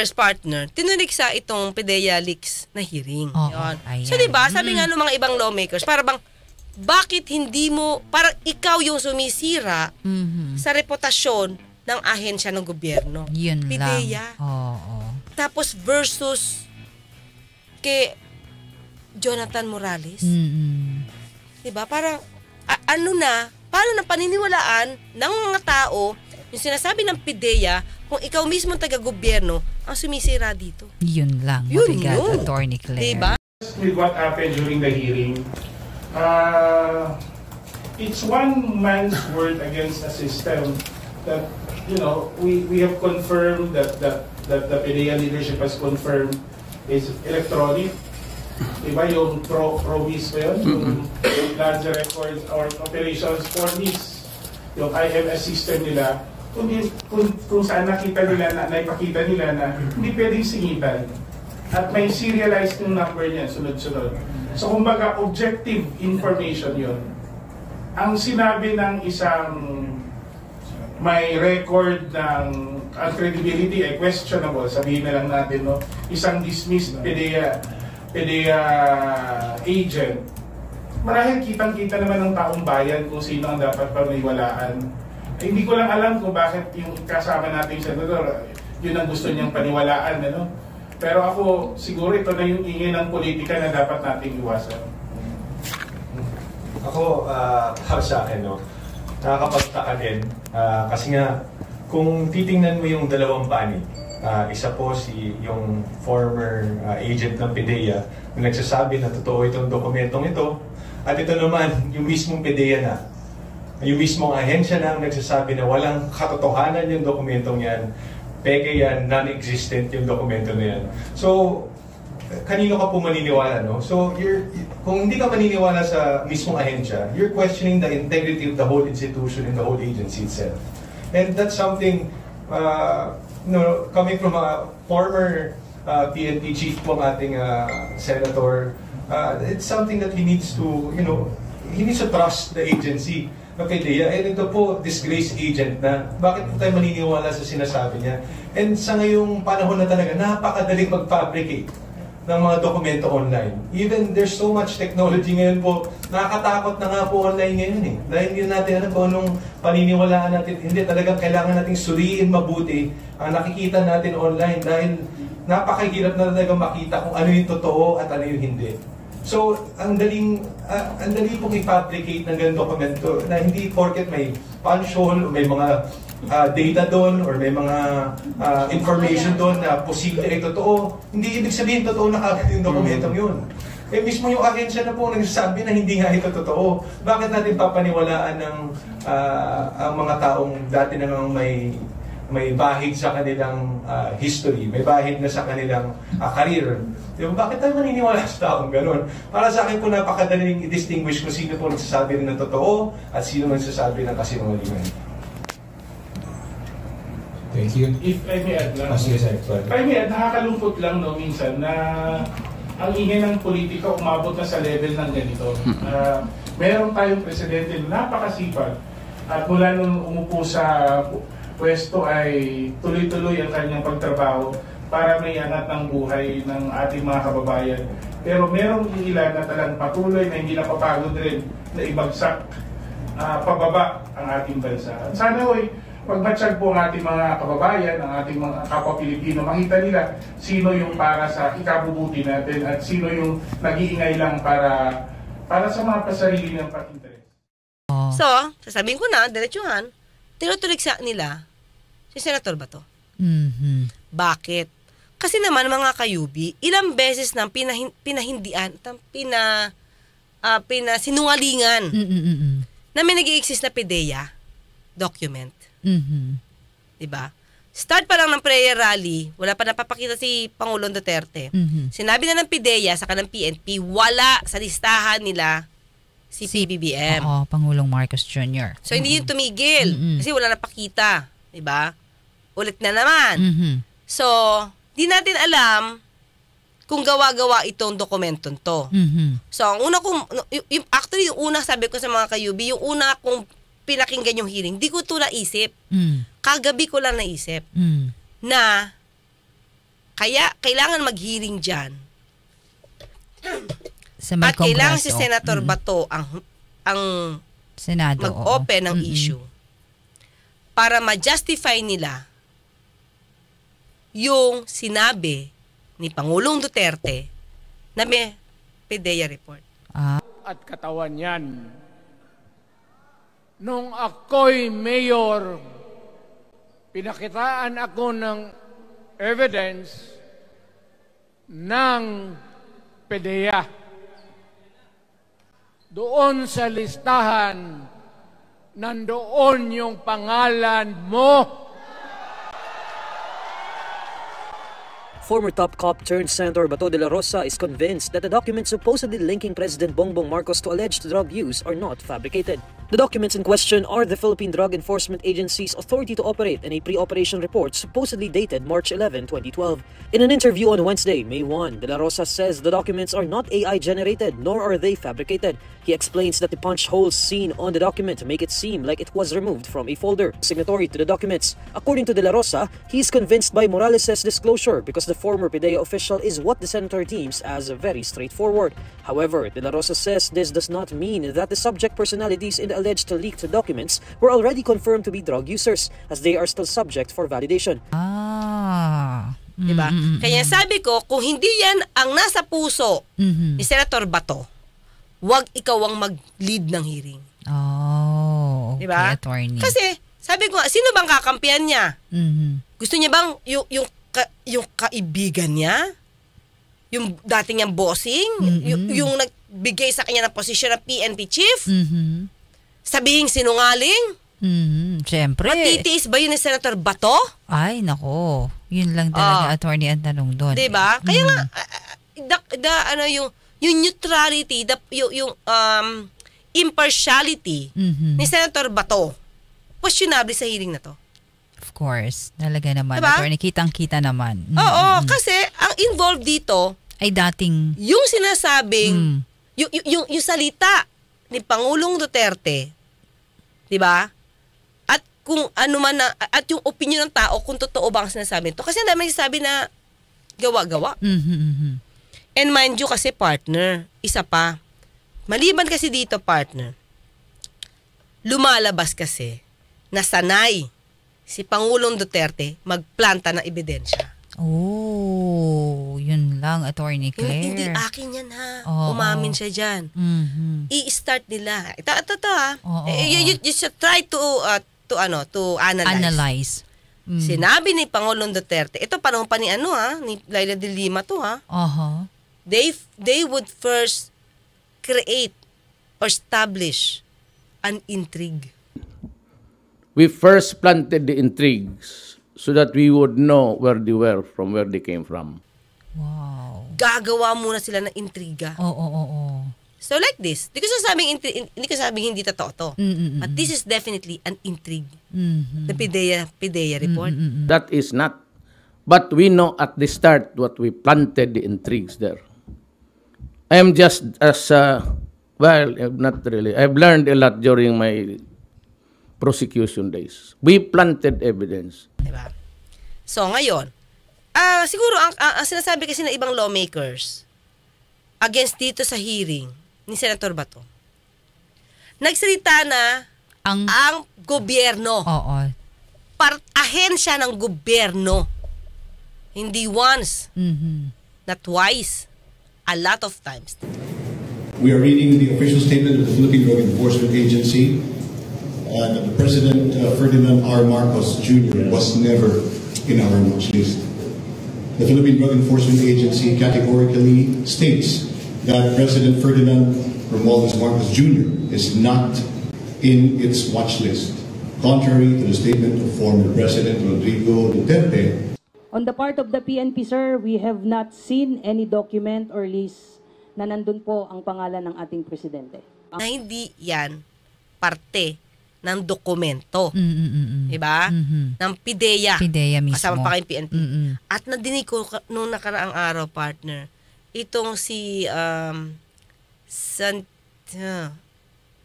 lawmakers, partner, tinuliksa itong PDEA leaks na hearing. Oh, so, diba, sabi nga ng mga ibang lawmakers, para bang, bakit hindi mo, parang ikaw yung sumisira sa reputasyon ng ahensya ng gobyerno. Yun PDEA. lang. Tapos versus kay Jonathan Morales. Diba? Parang, paano na paniniwalaan ng mga tao yung sinasabi ng PDEA kung ikaw mismo taga-gobyerno ang sumisira dito. Yun lang. Yun Mabigat, yun. Attorney Claire. Diba? With what happened during the hearing, it's one man's word against a system that, you know, we have confirmed that the PDEA leadership has confirmed is electronic. Diba yung PROVIS ba yun? Yung larger records or operations for this, yung IMS system nila, kung saan nakita nila na naipakita nila na hindi pwedeng singitan at may serialized yung number niya sunod-sunod. So kumbaga objective information yon. Ang sinabi ng isang may record ng credibility ay questionable, sabihin na lang natin, no? Isang dismissed PDEA agent, marahil kitang-kita naman ng taong bayan kung sino ang dapat paniwalaan. Hindi ko lang alam kung bakit yung kasama nating senador, yun ang gusto niyang paniwalaan. Ano? Pero ako, siguro ito na yung ingay ng politika na dapat nating iwasan. Ako, para sa akin, no, nakakapagtaka din. Kasi nga, kung titingnan mo yung dalawang panig, isa po yung former agent ng PDEA na nagsasabi na totoo itong dokumentong ito, at ito naman, yung mismong PDEA na. Yung mismong ahensya na ang nagsasabi na walang katotohanan yung dokumentong yan, peke yan, non-existent yung dokumento na yan. So, kanino ka po maniniwala, no? So, kung hindi ka maniniwala sa mismong ahensya, you're questioning the integrity of the whole institution and the whole agency itself. And that's something, coming from a former PNP chief po ang ating senator, it's something that he needs to, he needs to trust the agency. Okay, Dea, ito po, disgraced agent na. Bakit po tayo maniniwala sa sinasabi niya? And sa ngayong panahon na talaga, napakadaling mag-fabricate ng mga dokumento online. Even there's so much technology ngayon po, nakakatakot na nga po online ngayon eh. Dahil hindi natin alam kung anong paniniwalaan natin. Hindi, talagang kailangan nating suriin mabuti ang nakikita natin online dahil napakahirap na talaga makita kung ano yung totoo at ano yung hindi. So, ang dali pong i-fabricate ng ganung dokumento na hindi porket may punch-hole o may mga data doon or may mga information doon na posible ay totoo. Hindi ibig sabihin totoo na kagad yung dokumentong yun. Eh mismo yung ahensya na po nagsasabi na hindi nga ito totoo. Bakit natin papaniwalaan ng ang mga taong dati namang may bahid sa kanilang history, may bahid na sa kanilang career. Diba? Bakit tayo maniniwala sa taong ganun? Para sa akin po napakadaling i-distinguish kung sino po nagsasabi rin ng totoo at sino nagsasabi ng kasinungalingan. Thank you. If I may add lang, nakakalungkot lang no, minsan na ang ingay ng politika umabot na sa level ng ganito. Meron tayong presidente na napakasipag at mula nung umupo sa pwesto ay tuloy-tuloy ang kanyang pagtrabaho para may angat ng buhay ng ating mga kababayan. Pero merong ilan na talagang patuloy na hindi napapagod rin na ibagsak pababa ang ating bansa. At sana pagmatsyag po ang ating mga kababayan, ang ating mga kapwa Pilipino, makita nila sino yung para sa ikabubuti natin at sino yung nag-iingay lang para sa mga pasarili ng pag-interes. So, sasabihin ko na, diretsuhan, tinutuligsa nila si Senator Bato. Bakit? Kasi naman mga kayubi, ilang beses nang pinahindian, sinungalingan na may nag-i-exist na PDEA document. Diba? Start pa lang ng prayer rally, wala pa napapakita si Pangulong Duterte. Sinabi na ng PDEA sa kanang PNP, wala sa listahan nila si PBBM. Oo, Pangulong Marcos Jr. So hindi yun tumigil kasi wala napakita. Diba? Ulit na naman. So, di natin alam kung gawa-gawa itong dokumentong to. So, ang una kong, actually, yung una sabi ko sa mga kayubi, yung una kong pinakinggan yung hearing, di ko ito naisip. Kagabi ko lang naisip na Kaya kailangan mag-hearing dyan. Sa may At kailangan Kongreso. si Senator Bato ang Senado. mag-open ng issue para ma-justify nila yung sinabi ni Pangulong Duterte na may PDEA report. At katawan yan. Nung ako'y mayor, pinakitaan ako ng evidence ng PDEA. Doon sa listahan, nandoon yung pangalan mo. Former top cop turned Senator Bato de la Rosa is convinced that the documents supposedly linking President Bongbong Marcos to alleged drug use are not fabricated. The documents in question are the Philippine Drug Enforcement Agency's authority to operate and a pre-operation report supposedly dated March 11, 2012. In an interview on Wednesday, May 1, de la Rosa says the documents are not AI-generated, nor are they fabricated. He explains that the punch holes seen on the document make it seem like it was removed from a folder, signatory to the documents. According to de la Rosa, he is convinced by Morales' disclosure because the former PDEA official is what the senator deems as very straightforward. However, de la Rosa says this does not mean that the subject personalities in the alleged leaked documents were already confirmed to be drug users, as they are still subject for validation. Diba? Kaya sabi ko, kung hindi yan ang nasa puso ni Senator Bato, wag ikaw ang mag-lead ng hearing. Okay, Diba? attorney. Kasi, sabi ko, sino bang kakampihan niya? Gusto niya bang yung kaibigan niya? Yung dating niyang bossing? Yung nagbigay sa kanya ng posisyon ng PNP chief? Sabihing sinungaling? Siyempre. Matitiis ba yun ni Senator Bato? Ay, nako. Yun lang talaga, attorney, ang tanong doon. Diba? Kaya nga, yung neutrality, yung impartiality ni Senator Bato, questionable sa hearing na to. Of course. Talaga naman, Diba? attorney. Kitang-kita naman. Oo, kasi ang involved dito, ay dating... yung sinasabing, yung salita ni Pangulong Duterte, di ba? At kung ano man na, at yung opinion ng tao kung totoo ba ang sinasabi nito. Kasi ang dami nagsasabi na gawa-gawa. And mind you kasi partner, isa pa, maliban kasi dito partner, lumalabas kasi na sanay si Pangulong Duterte magplanta ng ebidensya. Oh, yun lang, Attorney Claire. Hindi akin yan ha. Oo. Umamin siya dyan. I-start nila. Ito ha. Oo. You should try to analyze. Analyze. Sinabi ni Pangulong Duterte, ito panahon pa ni ni Laila de Lima to ha. They would first create or establish an intrigue. We first planted the intrigues so that we would know where they were from, where they came from. Wow. Gagawa muna sila ng intriga. Oo. So like this, hindi ko sabing hindi totoo to. But this is definitely an intrigue. The PDEA report. That is not. But we know at the start what we planted the intrigues there. I am just as, not really. I've learned a lot during my prosecution days. We planted evidence. Diba? So ngayon, siguro ang sinasabi kasi ng ibang lawmakers against dito sa hearing ni Senator Bato, nagsalita na ang gobyerno. Oo. Ahensya ng gobyerno. Hindi once, not twice, a lot of times. We are reading the official statement of the Philippine Drug Enforcement Agency that the President Ferdinand R. Marcos Jr. was never in our watch list. The Philippine Drug Enforcement Agency categorically states that President Ferdinand Romualdez Marcos Jr. is not in its watch list, contrary to the statement of former President Rodrigo Duterte. On the part of the PNP, sir, we have not seen any document or list na nandun po ang pangalan ng ating presidente. Na hindi yan parte ng dokumento. Diba? Ng PDEA. PDEA mismo. Kasama pa kayong PNP. At nadinig ko noong nakaraang araw, partner, itong si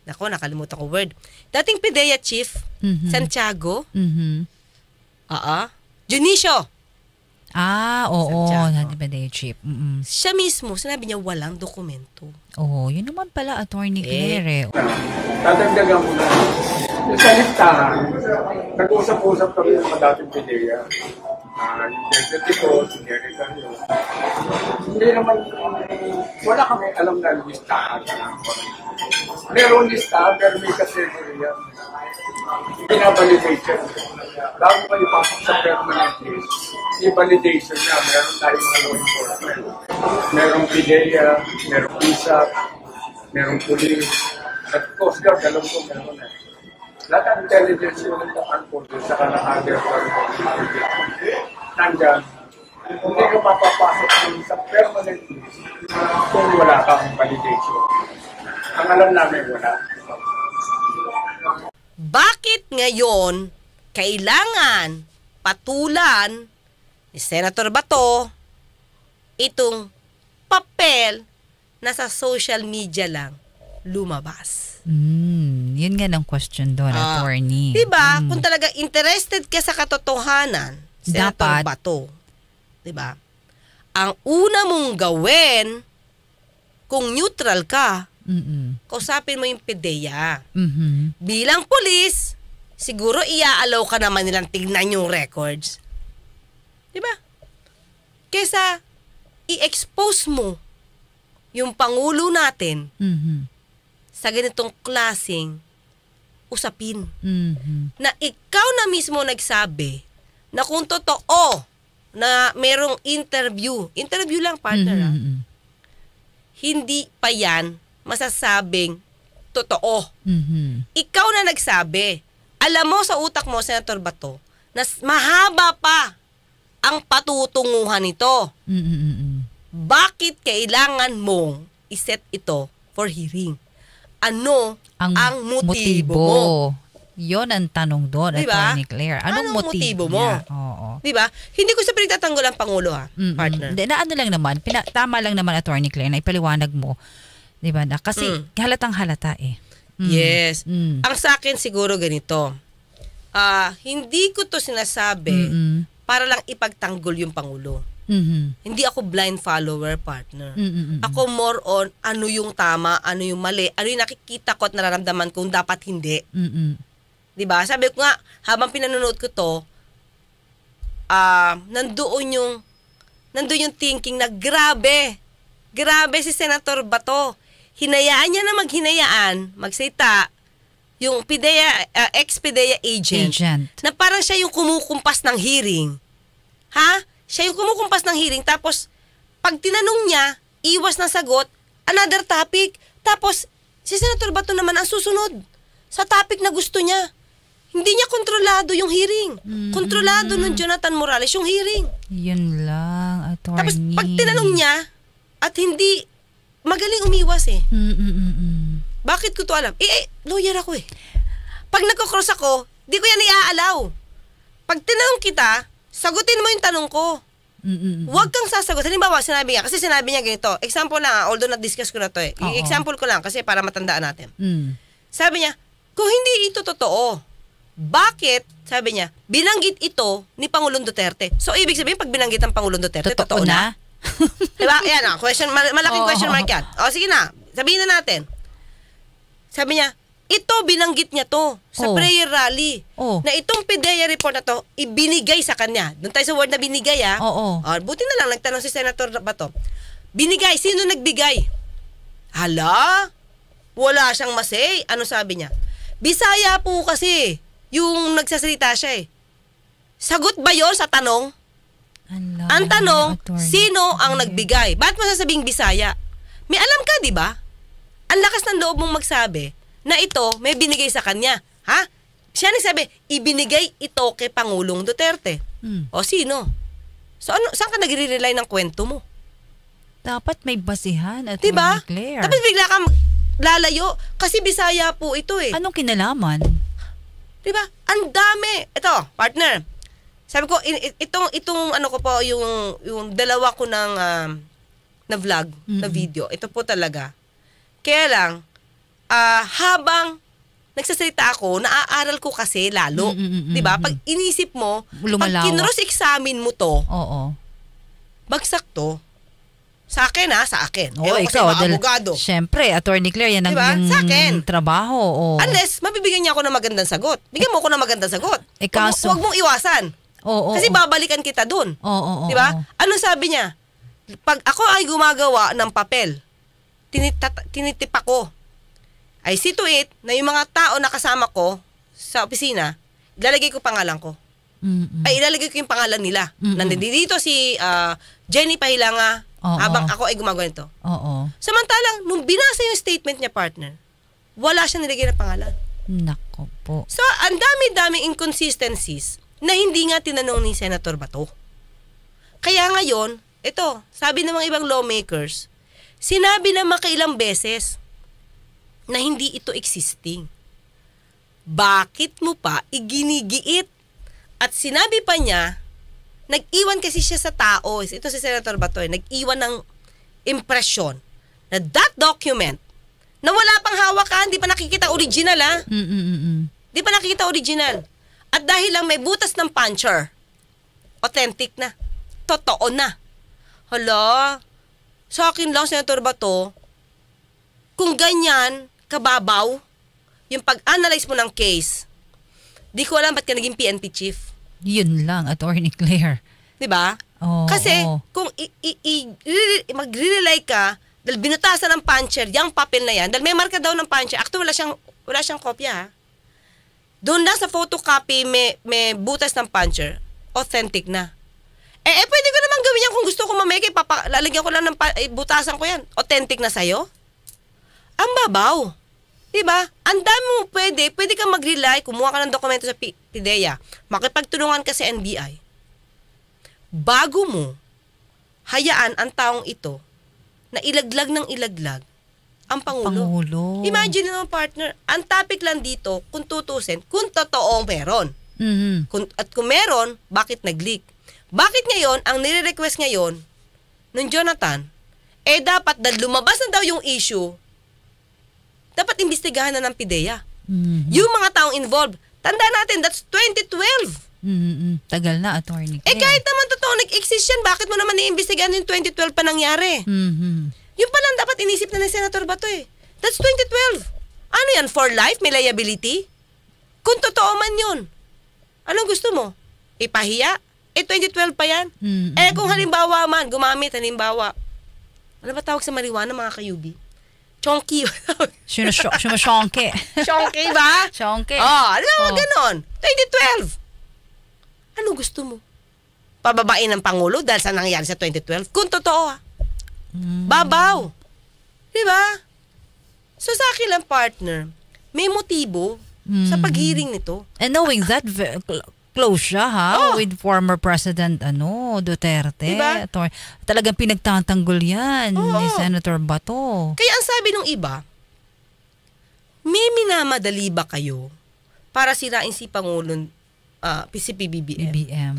nakalimutan ko word. Dating PDEA chief, Santiago. Dionisio. Oo. Santiago. Di ba day chip? Siya mismo, sinabi niya walang dokumento. Yun naman pala, Attorney Claire. Tatagdagan mo na. Sa listahan, nag-usap-usap kami ng mga dating PDEA. Yung Deputy ko, si Jerry Carlo. Hindi naman, wala kami alam na listahan. Meron listahan, pero may kategorya. Pinabalidate siya. Bago pa ipasok sa permanent list, i-validation niya. Meron tayong mga law enforcement. Merong PDEA, merong PISAP, merong police, at Coast Guard, alam ko meron na. Lahat ang intelligence yun ang unfolded sa kanang-other nandyan, hindi ka mapapasok sa permanent list kung wala kang validation. Ang alam namin wala. Bakit ngayon kailangan patulan ni Senator Bato itong papel na sa social media lang lumabas? Yun nga ng question doon, Attorney. Diba? Kung talaga interested ka sa katotohanan, Senator Bato, diba? Ang una mong gawin, kung neutral ka, kausapin mo yung PDEA. Bilang pulis, siguro iaalaw ka naman nilang tignan yung records. Diba? Kesa i-expose mo yung Pangulo natin sa ganitong klaseng usapin. Na ikaw na mismo nagsabi na kung totoo na merong interview lang, partner, hindi pa yan masasabing totoo. Ikaw na nagsabi. Alam mo sa utak mo, Senator Bato, na mahaba pa ang patutunguhan nito. Bakit kailangan mong iset ito for hearing? Ano ang motibo mo? Yun ang tanong doon, diba? Attorney Claire. Anong motibo mo? Oo. Diba? Hindi ko sa pinagtatanggol ang Pangulo, partner. Na ano lang naman, tama lang naman, Attorney Claire, na ipaliwanag mo. Diba? Kasi halatang halata eh. Yes. Ang sa akin siguro ganito, hindi ko to sinasabi para lang ipagtanggol yung Pangulo. Hindi ako blind follower, partner. Ako more on ano yung tama, ano yung mali, ano yung nakikita ko at nararamdaman kung dapat hindi. Diba? Sabi ko nga, habang pinanonood ko to, nandoon yung thinking na grabe si Senator Bato. Hinayaan niya na magsalita yung PDEA, ex-PDEA agent, na parang siya yung kumukumpas ng hearing. Ha? Siya yung kumukumpas ng hearing, tapos pag tinanong niya, iwas na sagot, another topic. Tapos si Senator Bato naman ang susunod sa topic na gusto niya. Hindi niya kontrolado yung hearing. Kontrolado ng Jonathan Morales yung hearing. Yun lang, Attorney. Tapos pag tinanong niya, at hindi magaling umiwas eh. Bakit ko to alam? Lawyer ako eh. Pag nagko-cross ako, di ko yan iaalaw. Pag tinanong kita, sagutin mo yung tanong ko. Huwag kang sasagot. Halimbawa, sinabi niya ganito. Example lang, although na-discuss ko na to eh. Example ko lang kasi para matandaan natin. Sabi niya, kung hindi ito totoo, bakit, sabi niya, binanggit ito ni Pangulong Duterte. So, ibig sabihin, pag binanggit ang Pangulong Duterte, totoo na? Diba? Yan question, malaking question mark yan. O, sige na, sabihin na natin. Sabi niya, ito, binanggit niya to sa prayer rally. Na itong PDEA report na to, ibinigay sa kanya. Doon tayo sa word na binigay, ha? Buti na lang, nagtanong si Senator Bato. Binigay, sino nagbigay? Hala? Wala siyang masay. Ano sabi niya? Bisaya po kasi yung nagsasalita siya eh. Sagot ba yon sa tanong? Ang tanong, sino ang nagbigay? Ba't mo sasabing Bisaya? May alam ka, di ba? Ang lakas ng loob mong magsabi na ito may binigay sa kanya. Ha? Siya nagsabi, ibinigay ito kay Pangulong Duterte. O sino? So saan ka nagre-rely ng kwento mo? Dapat may basihan, Attorney diba? Claire. Tapos bigla kang lalayo kasi Bisaya po ito eh. Anong kinalaman? Diba? Ang dami. Ito, partner. Sabi ko, itong ano ko po, yung dalawa ko ng na vlog, na video. Ito po talaga. Kaya lang, habang nagsasalita ako, naaaral ko kasi lalo. 'Di ba? Pag inisip mo, pag kinross-examine mo to, bagsak to. Sa akin sa akin. Ikaw, abogado. Siyempre, Attorney Claire, yan ang diba? Sa akin. Trabaho. Unless, mabibigyan niya ako ng magandang sagot. Bigyan mo ako ng magandang sagot. Kaso, huwag mong iwasan. Kasi babalikan kita dun. Diba? Anong sabi niya? Pag ako ay gumagawa ng papel, tinitip ako. I see to it na yung mga tao na kasama ko sa opisina, ilalagay ko pangalan ko. Ay, ilalagay ko yung pangalan nila. Nandito si Jenny Pahilanga, habang ako ay gumagawa nito. Samantalang, nung binasa yung statement niya, partner, wala siya nilagay na pangalan. Nako po. So, ang dami-dami inconsistencies na hindi nga tinanong ni Senator Bato. Kaya ngayon, ito, sabi ng mga ibang lawmakers, sinabi na makailang beses na hindi ito existing. Bakit mo pa iginigiit? At sinabi pa niya, nag-iwan kasi siya sa tao, ito si Senator Batoy, nag-iwan ng impresyon na that document, na wala pang hawakan, di pa nakikita original Di pa nakikita original. At dahil lang may butas ng puncher, authentic na, totoo na. Hala, sa akin lang, Senator Bato, kung ganyan, kababaw, yung pag-analyze mo ng case, di ko alam ba't ka naging PNP chief. Yun lang, Attorney Claire. Diba? Kasi kung magre-rely ka, dahil binutasan ng puncher, yung papel na yan, dahil may marka daw ng puncher, actually wala siyang kopya. Doon lang sa photocopy, may butas ng puncher, authentic na. Pwede ko naman gawin yan kung gusto ko mameke, lalagyan ko lang ng butasan ko yan. Authentic na sa'yo? Ang babaw. Diba? Ang dami mo pwede kang mag-rely, kumuha ka ng dokumento sa PIDEA, makipagtulungan ka sa NBI. Bago mo, hayaan ang taong ito na ilaglag ng ilaglag ang Pangulo. Imagine naman, partner, ang topic lang dito, kung tutusin, kung totoong meron. At kung meron, bakit nag-leak? Bakit ngayon, ang nire-request ngayon, ng Jonathan, dapat dahil lumabas na daw yung issue, dapat imbestigahan na ng PIDEA. Yung mga taong involved. Tanda natin, that's 2012. Tagal na, Attorney. Kahit naman totoo nag-exist yan, bakit mo naman i-imbestigahan yung 2012 pa nangyari? Yung pa lang dapat inisip na ng Senator Bato That's 2012. Ano yan, for life? May liability? Kung totoo man yun, anong gusto mo? Ipahiya? 2012 pa yan? Kung halimbawa man, gumamit, halimbawa, ano ba tawag sa marijuana, mga kayubi? Chonky. Shonke. Chonky ba? Chonke. Ano mo ganon? 2012. Ano gusto mo? Pababain ng Pangulo dahil sa nangyari sa 2012? Kung totoo babaw. Diba? So sa akin lang, partner, may motibo sa paghiring nito. And knowing that, close siya with former President Duterte. Diba? Talagang pinagtatanggol yan ni Senator Bato. Kaya ang sabi ng iba, may minamadali ba kayo para sirain si Pangulong PBBM?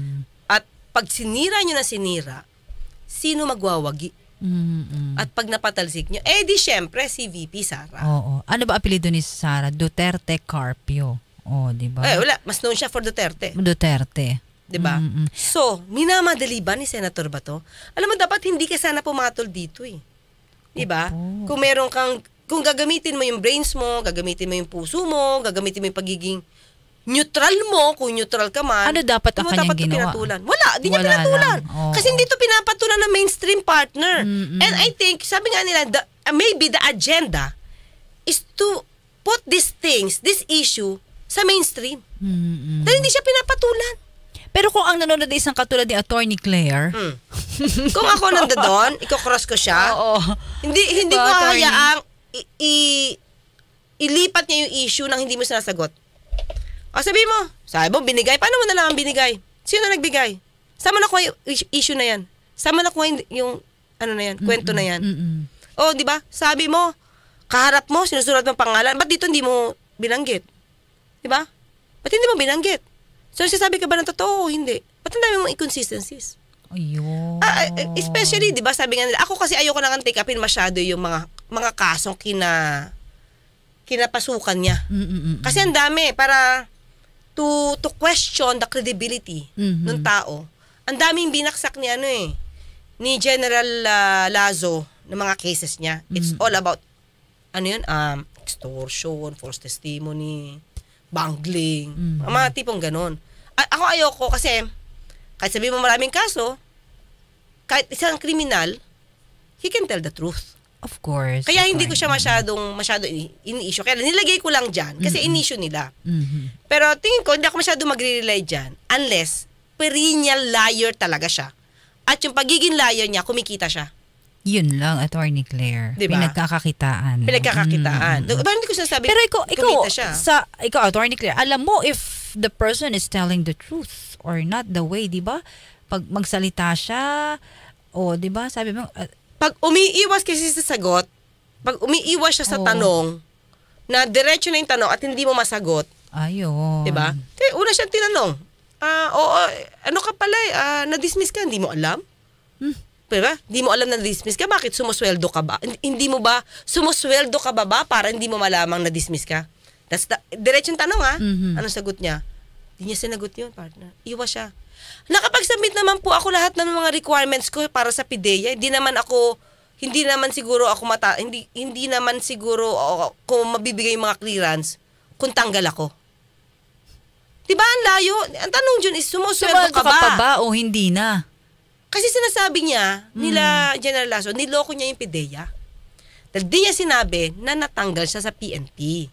At pag sinira nyo na sinira, sino magwawagi? At pag napatalsik nyo, di syempre si VP Sara. Ano ba apelido ni Sara? Duterte Carpio. Diba? Wala. Mas known siya for Duterte. Diba? So, minamadali ba ni Senator Bato? Alam mo, dapat hindi ka sana pumatol dito Diba? Kung meron kang, kung gagamitin mo yung brains mo, gagamitin mo yung puso mo, gagamitin mo yung pagiging neutral mo, kung neutral ka man. Ano dapat ang kanyang ginawa? Pinatulan. Wala, di niya pinatulan. Kasi hindi ito pinapatulan ng mainstream partner. And I think, sabi nga nila, maybe the agenda is to put these things, this issue, sa mainstream. Dahil hindi siya pinapatulan. Pero kung ang nanonood ay isang katulad ni Attorney Claire, kung ako nandoon, iko-cross ko siya, hindi ko hayaang ilipat niya yung issue nang hindi mo sinasagot. Sabi mo, binigay. Paano mo nalaman binigay? Sino nagbigay? Saan mo nakuha yung issue na yan? Saan mo nakuha yung kwento na yan? Di ba? Sabi mo, kaharap mo, sinusulat mo pangalan, ba't dito hindi mo binanggit? Di ba? Ba't hindi mo binanggit? So, sabi ka ba ng totoo o hindi? Ba't ang dami mong inconsistencies? Ayun. Especially, di ba, sabi nga nila, ako kasi ayoko nang take upin masyado yung mga kasong kinapasukan niya. Kasi ang dami para to question the credibility ng tao. Ang daming binaksak ni ni General Lazo ng mga cases niya. It's all about extortion, false testimony, bungling, mga tipong ganun. Ako ayoko kasi kahit sabihin mo maraming kaso, kahit isang kriminal, he can tell the truth. Of course. Kaya hindi ko siya masyado ini-issue. Kaya nilagay ko lang dyan kasi in-issue nila. Pero tingin ko, hindi ako masyado magre-rely dyan unless perennial liar talaga siya. At yung pagiging liar niya, kumikita siya. Yun lang, Attorney Claire. Diba? Pinagkakakitaan. Pero hindi ko sinasabi, pero kumita siya. Ikaw, Attorney Claire, alam mo if the person is telling the truth or not the way, di ba? Pag magsalita siya, di ba? Sabi mo, pag umiiwas kasi sa sagot, pag umiiwas siya sa tanong, na diretso na yung tanong at hindi mo masagot, ayun. di ba? Una siyang tinanong, ano ka pala, na-dismiss ka, hindi mo alam? Diba? Hindi mo alam na na-dismiss ka, bakit sumusweldo ka ba? Hindi mo ba, sumusweldo ka ba para hindi mo malamang na-dismiss ka? That's the, diretsong tanong Anong sagot niya? Hindi niya sinagot yun, partner. Iwas siya. Nakapag-submit naman po ako lahat ng mga requirements ko para sa PIDEA. Hindi naman siguro ako hindi naman siguro ako mabibigay yung mga clearance kung tanggal ako. Diba ang layo? Ang tanong dyan is, sumusweldo ka ba? O hindi na? Kasi sinasabi niya, nila General Lazo, niloko niya yung PIDEA. Dahil di niya sinabi na natanggal siya sa PNP.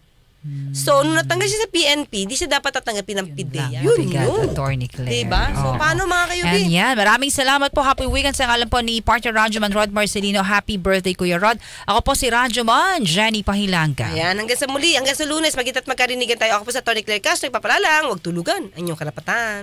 So, nung natanggal siya sa PNP, di siya dapat tatanggapin ng PIDEA. Yun. Attorney Claire. Diba? So, paano mga kayubi? Yan. Maraming salamat po. Happy weekend sa ngalan po ni Partner Radyoman Rod Marcelino. Happy birthday, Kuya Rod. Ako po si Radyoman, Jenny Pahilanga. Ayan, hanggang sa muli, hanggang sa Lunes, magkita't magkarinigan tayo. Ako po sa Attorney Claire Castro. Ipapalalang, huwag tulugan ang inyong karapatan.